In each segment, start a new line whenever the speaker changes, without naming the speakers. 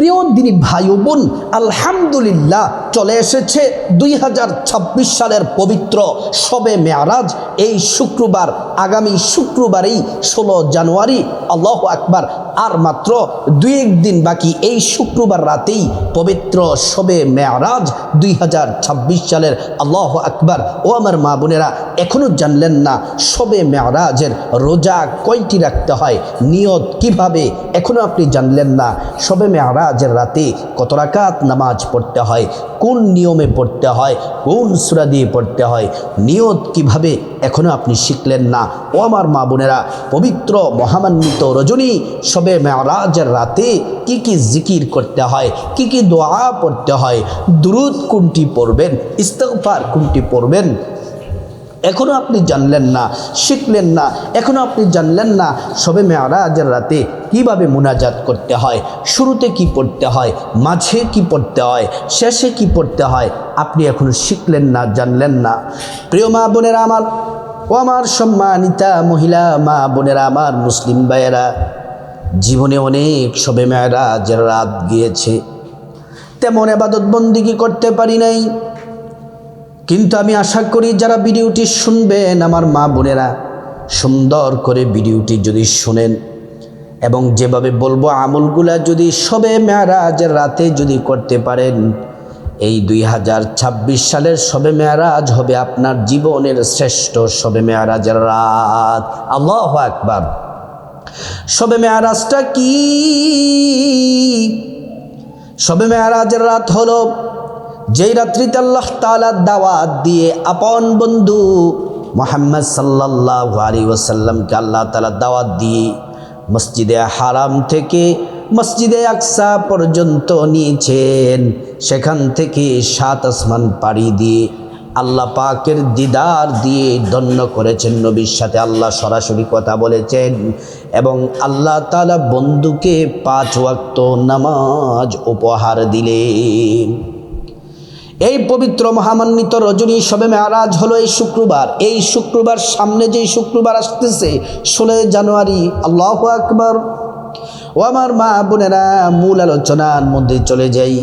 প্রিয় দিনী ভাই ও বোন, আলহামদুলিল্লাহ চলে এসেছে 2026 সালের পবিত্র শবে মেয়ারাজ। এই শুক্রবার, আগামী শুক্রবারেই 16 জানুয়ারি। আল্লাহু আকবার। আর মাত্র 2-1 দিন বাকি। এই শুক্রবার রাতেই পবিত্র শবে মেয়ারাজ 2026 সালের। আল্লাহু আকবার। ও আমার মা বোনেরা, এখনও জানলেন না শবে মেয়ারাজের রোজা কয়টি রাখতে হয়, নিয়ত কিভাবে, এখনও আপনি জানলেন না শবে মেয়ারাজের রাতে কত রাকাত নামাজ পড়তে হয়, কোন নিয়মে পড়তে হয়, কোন সূরা দিয়ে পড়তে হয়, নিয়ত কিভাবে, এখনও আপনি শিখলেন না। ও আমার মা বোনেরা, পবিত্র মহামান্বিত রজনী শবে মেয়ারাজের রাতে কি কি জিকির করতে হয়, কি কি দোয়া পড়তে হয়, দুরূদ কোনটি পড়বেন, ইস্তিগফার কোনটি পড়বেন, এখনও আপনি জানলেন না, শিখলেন না। এখনও আপনি জানলেন না শবে মেয়ারাজের রাতে কিভাবে মুনাজাত করতে হয়, শুরুতে কি পড়তে হয়, মাঝে কি পড়তে হয়, শেষে কি পড়তে হয়, আপনি এখনও শিখলেন না, জানলেন না। প্রিয় মা বোনেরা আমার, ও আমার সম্মানিতা মহিলা মা বোনেরা আমার, মুসলিম ভাইয়েরা, জীবনে অনেক শবে মেয়ারাজের রাত গিয়েছে, তেমন ইবাদত বন্দেগী করতে পারি নাই। কিন্তু আমি আশা করি যারা ভিডিওটি শুনবেন আমার মা বোনেরা, সুন্দর করে ভিডিওটি যদি শুনেন এবং যেভাবে বলবো আমলগুলা যদি শবে মেয়ারাজের রাতে যদি করতে পারেন, এই 2026 সালের শবে মেয়ারাজ হবে আপনার জীবনের শ্রেষ্ঠ শবে মেয়ারাজের রাত। আল্লাহু আকবার। শবে মেয়ারাজটা কি? শবে মেয়ারাজের রাত হলো যেই রাত্রিতে আল্লাহ তাআলা দাওয়াত দিয়ে আপন বন্ধু মুহাম্মদ সাল্লাল্লাহু আলাইহি ওয়াসাল্লামকে আল্লাহ তাআলা দাওয়াত দিয়ে মসজিদে হারাম থেকে মসজিদে আকসা পর্যন্ত নিয়েছেন। সেখান থেকে 7 আসমান পাড়ি দিয়ে আল্লাহ পাকের দিদার দিয়ে ধন্য করেছেন। নবীর সাথে আল্লাহ সরাসরি কথা বলেছেন এবং আল্লাহ তাআলা বন্ধুকে 5 ওয়াক্ত নামাজ উপহার দিলেন। এই পবিত্র মহামান্বিত রজনী শবে মেয়ারাজ হলো এই শুক্রবার। এই শুক্রবার সামনে যেই শুক্রবার আসতেছে 16 জানুয়ারি। আল্লাহু আকবার। ও আমার মা বোনেরা, মূল আলোচনার মধ্যে চলে যাই।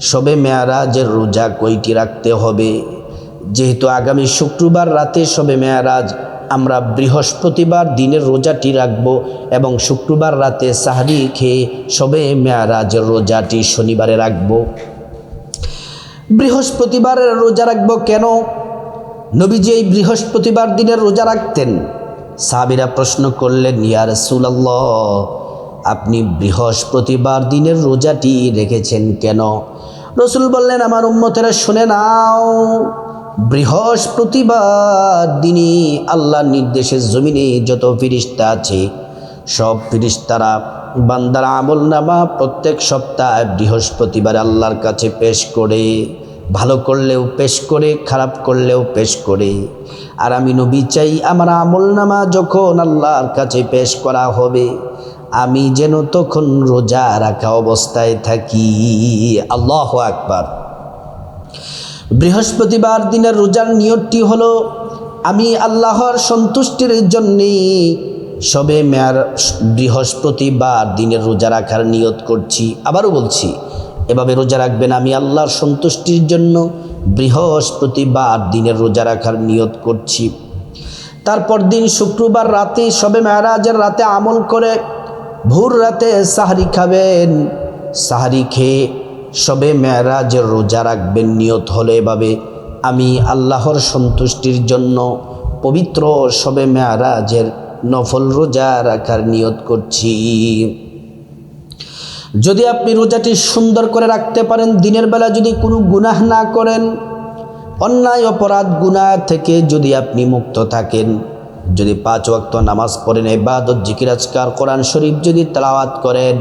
শবে মেয়ারাজের রোজা কয়টি রাখতে হবে? যেহেতু আগামী শুক্রবার রাতে শবে মেয়ারাজ, আমরা বৃহস্পতিবার দিনের রোজাটি রাখব এবং শুক্রবার রাতে সাহরি খেয়ে শবে মেয়ারাজের রোজাটি শনিবারে রাখব। বৃহস্পতিবারের রোজা রাখবো কেন? নবীজি এই বৃহস্পতিবার দিনের রোজা রাখতেন। সাহাবীরা প্রশ্ন করলেন, ইয়া রাসূলুল্লাহ, আপনি বৃহস্পতিবার দিনের রোজাটি রেখেছেন কেন? রাসূল বললেন, আমার উম্মতেরা শুনে নাও, বৃহস্পতিবার দিনে আল্লাহর নির্দেশে জমিনে যত ফেরেশতা আছে সব ফেরেশতারা বান্দার আমলনামা প্রত্যেক সপ্তাহে বৃহস্পতিবার আল্লাহর কাছে পেশ করে। ভালো করলেও পেশ করে, খারাপ করলেও পেশ করে। আর আমি নবী চাই আমার আমলনামা যখন আল্লাহর কাছে পেশ করা হবে, আমি যেন তখন রোজা রাখা অবস্থায় থাকি। আল্লাহু আকবার। বৃহস্পতিবার দিনের রোজার নিয়তটি হলো, আমি আল্লাহর সন্তুষ্টির জন্যে শবে বৃহস্পতিবার দিনের রোজা রাখার নিয়ত করছি। আবারও বলছি, এভাবে রোজা রাখবেন, আমি আল্লাহর সন্তুষ্টির জন্য বৃহস্পতিবার দিনের রোজা রাখার নিয়ত করছি। তারপর দিন শুক্রবার রাতে শবে মেয়ারাজের রাতে আমল করে ভোর রাতে সাহরি খাবেন। সাহরি খেয়ে শবে মেয়ারাজের রোজা রাখবেন। নিয়ত হলো এভাবে, আমি আল্লাহর সন্তুষ্টির জন্য পবিত্র শবে মেয়ারাজের নফল রোজা রাখার নিয়ত করছি। যদি আপনি রোজাটি সুন্দর করে রাখতে পারেন, দিনের বেলা যদি কোনো গুনাহ না করেন, অন্যায় অপরাধ গুনাহ থেকে যদি আপনি মুক্ত থাকেন, যদি 5 ওয়াক্ত নামাজ পড়েন, ইবাদত জিকির আজকার কোরআন শরীফ যদি তেলাওয়াত করেন,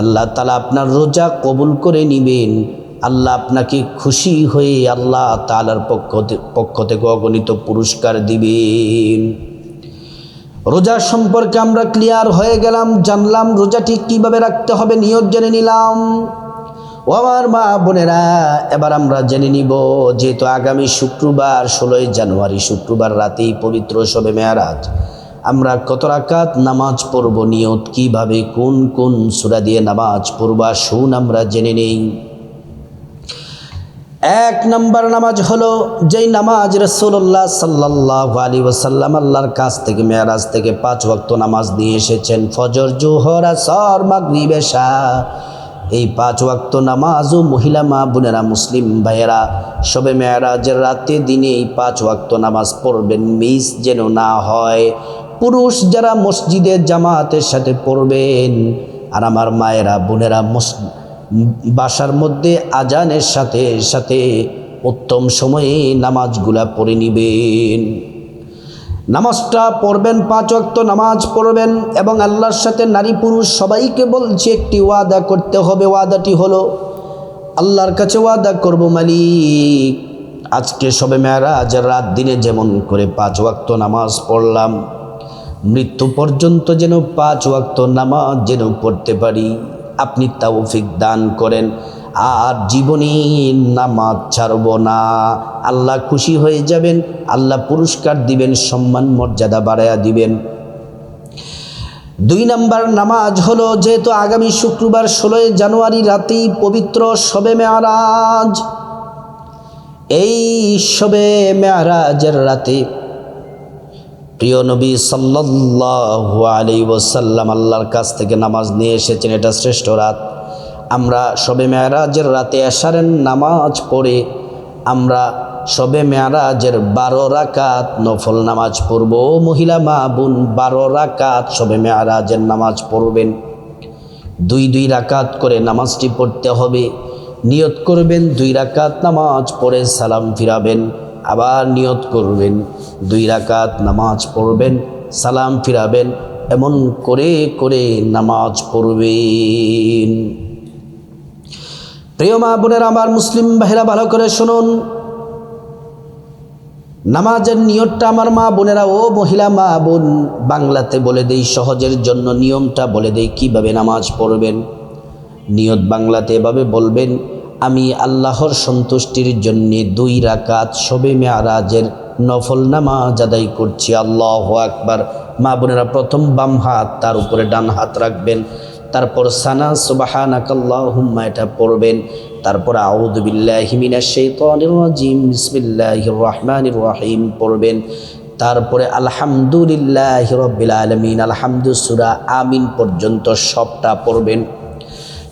আল্লাহ তাআলা আপনার রোজা কবুল করে নেবেন। আল্লাহ আপনাকে খুশি হয়ে আল্লাহ তাআলার পক্ষ থেকে অগণিত পুরস্কার দিবেন। রোজা সম্পর্কে আমরা ক্লিয়ার হয়ে গেলাম, জানলাম রোজাটি কিভাবে রাখতে হবে, নিয়ত জেনে নিলাম। ও আমার মা বোনেরা, এবার আমরা জেনে নিব, যেহেতু আগামী শুক্রবার 16 জানুয়ারি শুক্রবার রাতেই পবিত্র শবে মেয়ারাজ, আমরা কত রাকাত নামাজ পড়ব, নিয়ত কিভাবে, কোন কোন সূরা দিয়ে নামাজ পড়বা শুন আমরা জেনে নেই। এক নম্বর নামাজ হলো যেই নামাজ রাসূলুল্লাহ সাল্লাল্লাহু আলাইহি ওয়াসাল্লাম আল্লাহর কাছ থেকে মেরাজ থেকে 5 ওয়াক্ত নামাজ নিয়ে এসেছেন, ফজর, জোহর, আসর, মাগরিব, এশা। এই 5 ওয়াক্ত নামাজও মহিলা মা বোনেরা, মুসলিম ভাইয়েরা শবে মেরাজের রাতে দিনে এই 5 ওয়াক্ত নামাজ পড়বেন, মিস যেন না হয়। পুরুষ যারা মসজিদে জামাতের সাথে পড়বেন, আর আমার মায়েরা বোনেরা বাসার মধ্যে আজানের সাথে সাথে উত্তম সময়ে নামাজগুলা পড়ে নিবেন। নামাজটা পড়বেন, 5 ওয়াক্ত নামাজ পড়বেন এবং আল্লাহর সাথে নারী পুরুষ সবাইকে বলছি একটি ওয়াদা করতে হবে। ওয়াদাটি হলো আল্লাহর কাছে ওয়াদা করব, মালিক আজকে শবে মেরাজের রাত দিনে যেমন করে 5 ওয়াক্ত নামাজ পড়লাম, মৃত্যু পর্যন্ত যেন 5 ওয়াক্ত নামাজ যেন পড়তে পারি, আপনি তৌফিক দান করেন। আর জীবনে নামাজ ছাড়ব না। আল্লাহ খুশি হয়ে যাবেন, আল্লাহ পুরস্কার দিবেন, সম্মান মর্যাদা বাড়ায়া দিবেন। 2 নম্বর নামাজ হলো, যেহেতু আগামী শুক্রবার 16 জানুয়ারি রাতেই পবিত্র শবে মেরাজ, এই শবে মেরাজের রাতে প্রিয় নবী সাল্লাল্লাহু আলাইহি ওয়াসাল্লাম আল্লাহর কাছ থেকে নামাজ নিয়ে এসেছেন। এটা শ্রেষ্ঠ রাত। আমরা শবে মেরাজের রাতে এশারের নামাজ পড়ে আমরা শবে মেরাজের 12 রাকাত নফল নামাজ পড়ব। মহিলা মা বোন 12 রাকাত শবে মেরাজের নামাজ পড়বেন। 2 রাকাত করে নামাজটি পড়তে হবে। নিয়ত করবেন 2 রাকাত নামাজ পড়ে সালাম ফিরাবেন, আবার নিয়ত করবেন 2 রাকাত নামাজ পড়বেন, সালাম ফিরাবেন, এমন করে করে নামাজ পড়বেন। প্রিয় মা বোনেরা, আমার মুসলিম ভাইরা ভালো করে শুনুন। নামাজের নিয়তটা আমার মা বোনেরা ও মহিলা মা বোন বাংলাতে বলে দেই, সহজের জন্য নিয়মটা বলে দেই কিভাবে নামাজ পড়বেন। নিয়ত বাংলাতে এভাবে বলবেন, আমি আল্লাহর সন্তুষ্টির জন্য 2 রাকাত শবে মেরাজের নফল নামাজ আদায় করছি। আল্লাহু আকবার। মা বোনেরা প্রথম বাম হাত, তার উপরে ডান হাত রাখবেন, তারপর সানা সুবহানাকাল্লাহুম্মা এটা পড়বেন, তারপর আউযু বিল্লাহি মিনাশ শাইতানির রাজিম বিসমিল্লাহির রহমানির রহিম পড়বেন, তারপরে আলহামদুলিল্লাহি রাব্বিল আলামিন আলহামদু সূরা আমিন পর্যন্ত সবটা পড়বেন,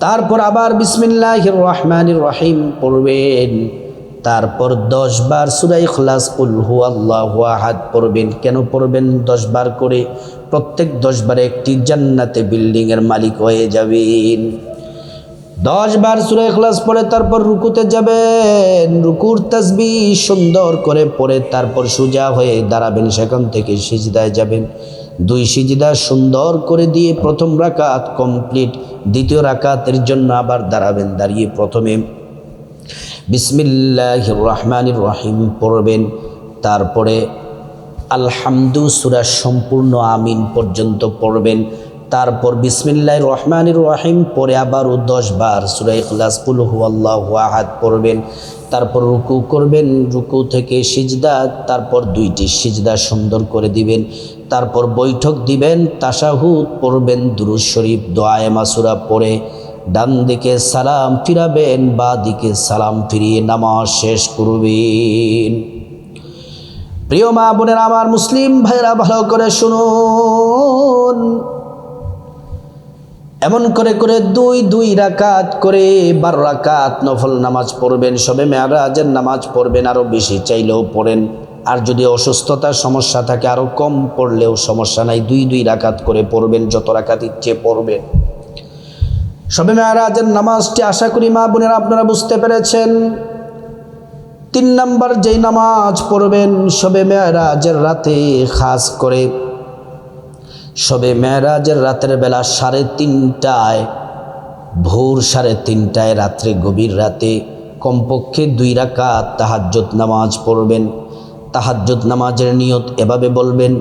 তারপর আবার বিসমিল্লাহির রহমানির রহিম পড়বেন, তারপর 10 বার সূরা ইখলাস কুল হুয়াল্লাহু আহাদ পড়বেন। কেন পড়বেন 10 বার করে? প্রত্যেক 10 বারে একটি জান্নাতে বিল্ডিংয়ের মালিক হয়ে যাবেন। 10 বার সূরা ইখলাস পড়ে তারপর রুকুতে যাবেন, রুকুর তাসবিহ সুন্দর করে পড়ে তারপর সোজা হয়ে দাঁড়াবেন, সেখান থেকে সিজদায় যাবেন। 2 সিজদা সুন্দর করে দিয়ে প্রথম রাকাত কমপ্লিট। দ্বিতীয় রাকাতের জন্য আবার দাঁড়াবেন, দাঁড়িয়ে প্রথমে বিসমিল্লাহির রহমানির রহিম পড়বেন, তারপরে আলহামদু সূরা সম্পূর্ণ আমিন পর্যন্ত পড়বেন, তারপর বিসমিল্লাহির রহমানির রহিম পরে আবারও 10 বার সূরা ইখলাস কুল হুয়াল্লাহু আহাদ পড়বেন, তারপর রুকু করবেন, রুকু থেকে সিজদা, তারপর 2টি সিজদা সুন্দর করে দিবেন, তারপর বৈঠক দিবেন, তাশাহুদ পড়বেন, দুরূদ শরীফ দোয়ায়ে মাসুরা পড়ে ডান দিকে সালাম ফিরাবেন, বা দিকে সালাম ফিরিয়ে নামাজ শেষ করবেন। প্রিয় মা বোনেরা, আমার মুসলিম ভাইরা ভালো করে শুনুন। এমন করে করে 2 রাকাত করে 12 রাকাত নফল নামাজ পড়বেন, শবে মেরাজের নামাজ পড়বেন। আরও বেশি চাইলেও পড়েন, আর যদি অসুস্থতার সমস্যা থাকে আরও কম পড়লেও সমস্যা নাই। 2 রাকাত করে পড়বেন, যত রাকাত ইচ্ছে পড়বেন। শবে মেরাজের নামাজটি আশা করি মা বোনেরা আপনারা বুঝতে পেরেছেন। 3 নম্বর যেই নামাজ পড়বেন শবে মেরাজের রাতে, খাস করে শবে মেরাজের রাতের বেলা 3:30টায়, ভোর 3:30টায়, রাত্রে গভীর রাতে কমপক্ষে 2 রাকাত তাহাজ্জুদ নামাজ পড়বেন। তাহাজ্জুদ নামাজের নিয়ত এভাবে বলবেন,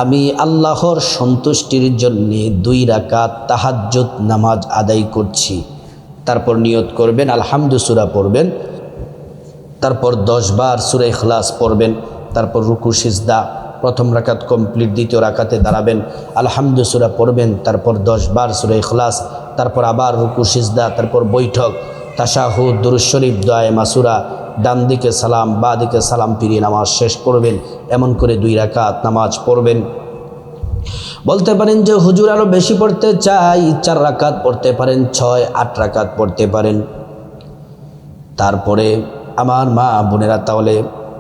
আমি আল্লাহর সন্তুষ্টির জন্য 2 রাকাত তাহাজ্জুদ নামাজ আদায় করছি। তারপর নিয়ত করবেন, আলহামদু সূরা পড়বেন, তারপর 10 বার সূরা ইখলাস পড়বেন, তারপর রুকু সিজদা প্রথম রাকাত কমপ্লিট, দ্বিতীয় রাকাতে দাঁড়াবেন, আলহামদু সূরা পড়বেন, তারপর 10 বার সূরা ইখলাস, তারপর আবার রুকু সিজদা, তারপর বৈঠক, তাশাহুদ, দুরূদ শরীফ, দোয়ায়ে মাসুরা, ডান দিকে সালাম, বাঁ দিকে সালাম ফিরিয়ে নামাজ শেষ করবেন। এমন করে 2 রাকাত নামাজ পড়বেন। বলতে পারেন যে হুজুর আরও বেশি পড়তে চাই, 4 রাকাত পড়তে পারেন, 6, 8 রাকাত পড়তে পারেন। তারপরে আমার মা বোনেরা,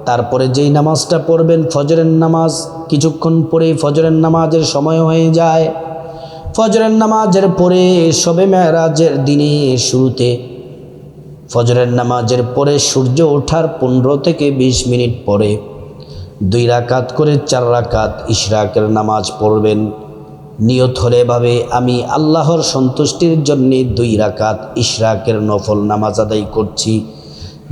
তারপরে যেই নামাজটা পড়বেন ফজরের নামাজ, কিছুক্ষণ পরেই ফজরের নামাজের সময় হয়ে যায়। ফজরের নামাজের পরে শবে মেরাজের দিনে শুরুতে ফজরের নামাজের পরে সূর্য ওঠার 15 থেকে 20 মিনিট পরে 2 রাকাত করে 4 রাকাত ইশরাকের নামাজ পড়বেন। নিয়ত হলে এভাবে, আমি আল্লাহর সন্তুষ্টির জন্যে 2 রাকাত ইশরাকের নফল নামাজ আদায় করছি।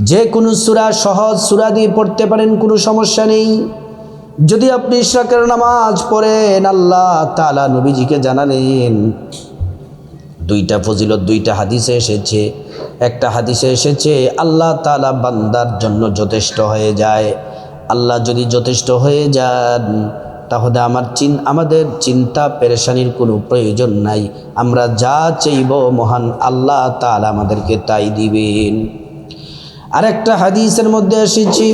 যে কোনো সূরা, সহজ সূরা দিয়ে পড়তে পারেন, কোনো সমস্যা নেই। যদি আপনি ইশরাকের নামাজ পড়েন, আল্লাহ তাআলা নবীজিকে জানালেন 2টা ফজিলত, 2টা হাদিসে এসেছে। একটা হাদিসে এসেছে আল্লাহ তাআলা বান্দার জন্য যথেষ্ট হয়ে যায়। আল্লাহ যদি যথেষ্ট হয়ে যান, তাহলে আমাদের চিন্তা পেরেশানির কোনো প্রয়োজন নাই। আমরা যা চাইব মহান আল্লাহ তাআলা আমাদেরকে তাই দিবেন। আরেকটা হাদিসের মধ্যে এসেছি,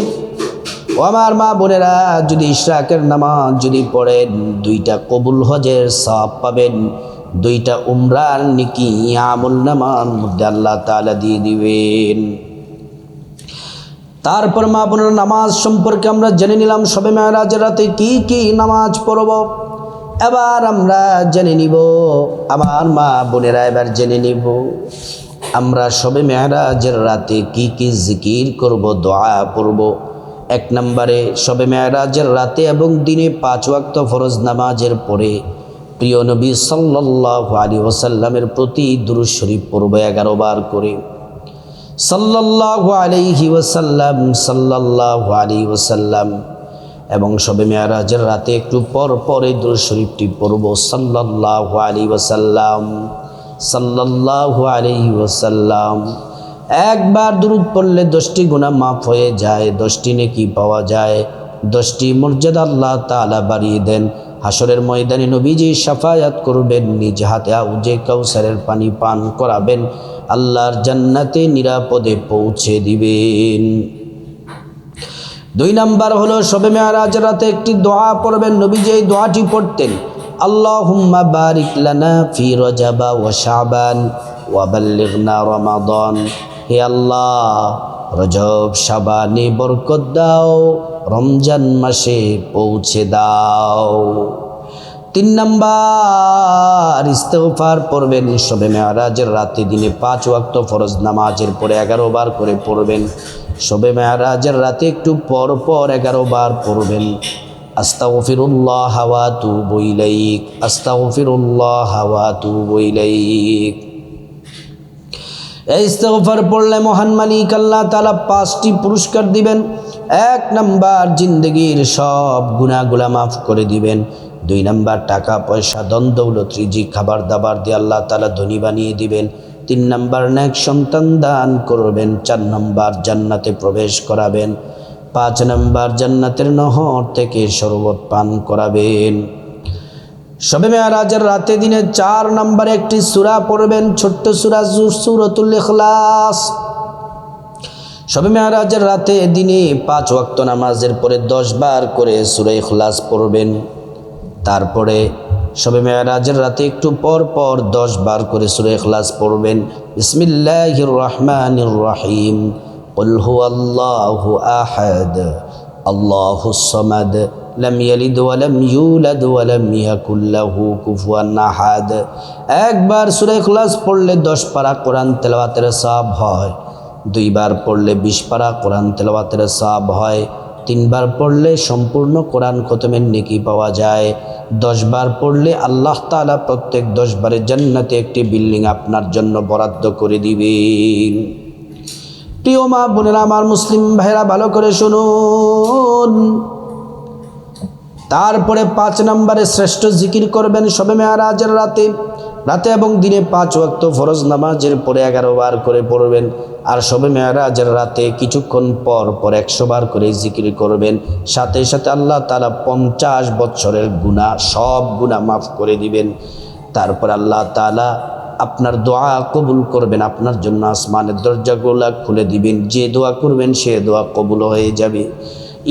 ও আমার মা বোনেরা, যদি ইশরাকের নামাজ যদি পড়েন, 2টা কবুল হজের সওয়াব পাবেন, 2টা উমরার নেকি আমল নামার মধ্যে আল্লাহ তাআলা দিয়ে দিবেন। তারপর মা বোনের নামাজ সম্পর্কে আমরা জেনে নিলাম, শবে মেরাজের রাতে কি কি নামাজ পড়ব। এবার আমরা জেনে নিব, আমার মা বোনেরা এবার জেনে নিব আমরা শবে মেরাজের রাতে কি কি জিকির করব, দোয়া পড়ব। 1 নম্বরে শবে মেরাজের রাতে এবং দিনে 5 ওয়াক্ত ফরজ নামাজের পরে প্রিয় নবী সাল্লাল্লাহু আলাইহি ওয়াসাল্লামের প্রতি দুরূদ শরীফ পড়ব 11 বার করে। সাল্লাল্লাহু আলাইহি ওয়াসাল্লাম, সাল্লাল্লাহু আলাইহি ওয়াসাল্লাম। এবং শবে মেরাজের রাতে একটু পর পরে দুরূদ শরীফটি পড়ব, সাল্লাল্লাহু আলাইহি ওয়াসাল্লাম, সাল্লাল্লাহু আলাইহি ওয়াসাল্লাম। একবার দুরূদ পড়লে 10টি গুনাহ মাফ হয়ে যায়, 10টি নেকি পাওয়া যায়, 10টি মর্যাদা আল্লাহ তাআলা বাড়িয়ে দেন। হাসরের ময়দানে নবীজি শাফায়াত করবেন, নিজ হাতে হাউজে কাউসারের পানি পান করাবেন, আল্লাহর জান্নাতে নিরাপদে পৌঁছে দিবেন। 2 নাম্বার হলো শবে মেরাজের রাতে একটি দোয়া পড়বেন। নবীজি এই দোয়াটি পড়তেন, আল্লাহুম্মা বারিক লানা ফি রজাবা ওয়া শাবান ওয়া বাল্লিগনা রমাদান। হে আল্লাহ, রজব শাবানে বরকত দাও, রমজান মাসে পৌঁছে দাও। 3 নাম্বার ইস্তেগফার পড়বেন শবে মেরাজের রাতে, দিনে 5 ওয়াক্ত ফরজ নামাজের পরে 11 বার করে পড়বেন। শবে মেরাজের রাতে একটু পর পর 11 বার পড়বেন, আস্তাগফিরুল্লাহ ওয়া আতুবু ইলাইক, আস্তাগফিরুল্লাহ ওয়া আতুবু ইলাইক। এই ইস্তেগফার পড়লে মহান মালিক আল্লাহ তাআলা 5টি পুরস্কার দিবেন। 1 নাম্বার জিন্দেগির সব গুনাহগুলা মাফ করে দিবেন। 2 নাম্বার টাকা পয়সা, ধন দৌলত, রিজিক, খাবার দাবার দিয়ে আল্লাহ তাআলা ধনী বানিয়ে দিবেন। 3 নাম্বার নেক সন্তান দান করবেন। 4 নাম্বার জান্নাতে প্রবেশ করাবেন। 5 নাম্বার জান্নাতের নহর থেকে শরবত পান করাবেন। শবে মেরাজের রাতে দিনে 4 নম্বরে একটি সূরা পড়বেন, ছোট্ট সূরা সূরাতুল ইখলাস। শবে মেরাজের রাতে দিনে 5 ওয়াক্ত নামাজের পরে 10 বার করে সূরা ইখলাস পড়বেন। তারপরে শবে মেরাজের রাতে একটু পর পর 10 বার করে সূরা ইখলাস পড়বেন। বিসমিল্লাহির রহমানির রহিম, কুল হুয়াল্লাহু আহাদ, আল্লাহুস সামাদ, লাম ইয়ালিদ ওয়া লাম ইউলাদ ওয়া লাম ইয়াকুল লাহু কুফুয়ান আহাদ। একবার সূরা ইখলাস পড়লে 10 পারা কোরআন তেলাওয়াতের সওয়াব হয়। 2 বার পড়লে 20 পারা কোরআন তেলাওয়াতের সওয়াব হয়। 3 বার পড়লে সম্পূর্ণ কোরআন খতমের নেকি পাওয়া যায়। 10 বার পড়লে আল্লাহ তাআলা প্রত্যেক 10 বারে জান্নাতে একটি বিল্ডিং আপনার জন্য বরাদ্দ করে দিবেন। প্রিয় মা বোনেরা, আমার মুসলিম ভাইরা, ভালো করে শুনুন। তারপরে 5 নম্বরে শ্রেষ্ঠ জিকির করবেন শবে মেরাজের রাতে। রাতে এবং দিনে 5 ওয়াক্ত ফরজ নামাজের পরে 11 বার করে পড়বেন। আর শবে মেরাজের রাতে কিছুক্ষণ পর পর 100 বার করে জিকির করবেন। সাথে সাথে আল্লাহ তাআলা 50 বছরের গুনাহ, সব গুনাহ মাফ করে দিবেন। তারপর আল্লাহ তাআলা আপনার দোয়া কবুল করবেন, আপনার জন্য আসমানের দরজাগুলো খুলে দিবেন। যে দোয়া করবেন সে দোয়া কবুল হয়ে যাবে।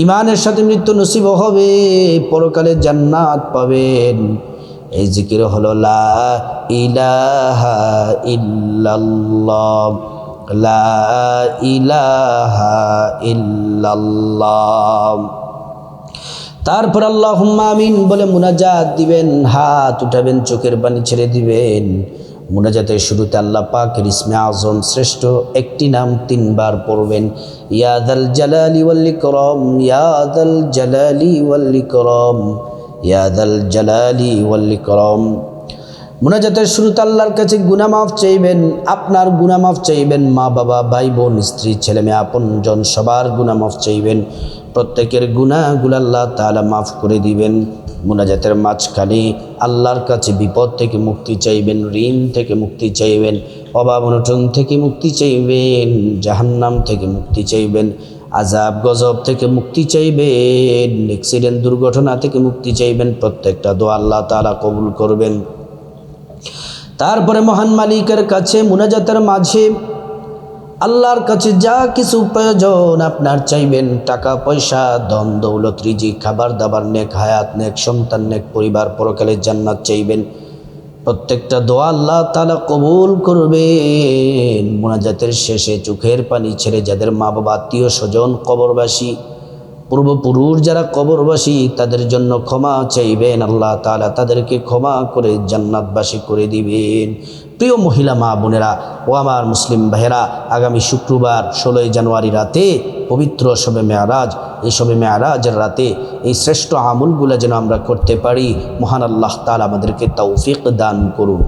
ইমানের সাথে মৃত্যু নসিব হবে, পরকালে জান্নাত পাবেন। এই জিকির হলো লা ইলাহা ইল্লাল্লাহ, লা ইলাহা ইল্লাল্লাহ। তারপর আল্লাহুম্মা আমিন বলে মুনাজাত দিবেন, হাত উঠাবেন, চোখের পানি ছেড়ে দিবেন। মুনাজাতের শুরুতে আল্লাহ পাকের ইসমে আজম শ্রেষ্ঠ একটি নাম 3 বার পড়বেন, ইয়া যাল জালালি ওয়াল ইকরাম, ইয়া যাল জালালি ওয়াল ইকরাম, ইয়া যাল জালালি ওয়াল ইকরাম। মুনাজাতের শুরুতে আল্লাহর কাছে গুনাহ মাফ চাইবেন, আপনার গুনাহ মাফ চাইবেন, মা বাবা ভাই বোন স্ত্রী ছেলে মেয়ে আপনজন সবার গুনাহ মাফ চাইবেন। প্রত্যেকের গুনাহগুলো আল্লাহ তাআলা মাফ করে দিবেন। মুনাজাতের মাঝখানে আল্লাহর কাছে বিপদ থেকে মুক্তি চাইবেন, ঋণ থেকে মুক্তি চাইবেন, অভাব অনটন থেকে মুক্তি চাইবেন, জাহান্নাম থেকে মুক্তি চাইবেন, আযাব গজব থেকে মুক্তি চাইবেন, অ্যাক্সিডেন্ট দুর্ঘটনা থেকে মুক্তি চাইবেন। প্রত্যেকটা দোয়া আল্লাহ তাআলা কবুল করবেন। তারপরে মহান মালিকের কাছে মুনাজাতের মাঝে আল্লাহর কাছে যা কিছু প্রয়োজন আপনার চাইবেন, টাকা পয়সা, ধন দৌলত, রিজিক, খাবার দাবার, নেক হায়াত, নেক সন্তান, নেক পরিবার, পরকালের জান্নাত চাইবেন। প্রত্যেকটা দোয়া আল্লাহ তাআলা কবুল করবেন। মুনাজাতের শেষে চোখের পানি ছেড়ে যাদের মা বাবা আত্মীয় স্বজন কবরবাসী, পূর্বপুরুষ যারা কবরবাসী, তাদের জন্য ক্ষমা চাইবেন। আল্লাহ তাআলা তাদেরকে ক্ষমা করে জান্নাতবাসী করে দিবেন। প্রিয় মহিলা মা বোনেরা ও আমার মুসলিম ভাইয়েরা, আগামী শুক্রবার 16 জানুয়ারি রাতে পবিত্র শবে মেরাজ, এই শবে মেরাজের রাতে এই শ্রেষ্ঠ আমলগুলো যেন আমরা করতে পারি। মহান আল্লাহ তাআলা আমাদেরকে তৌফিক দান করুন।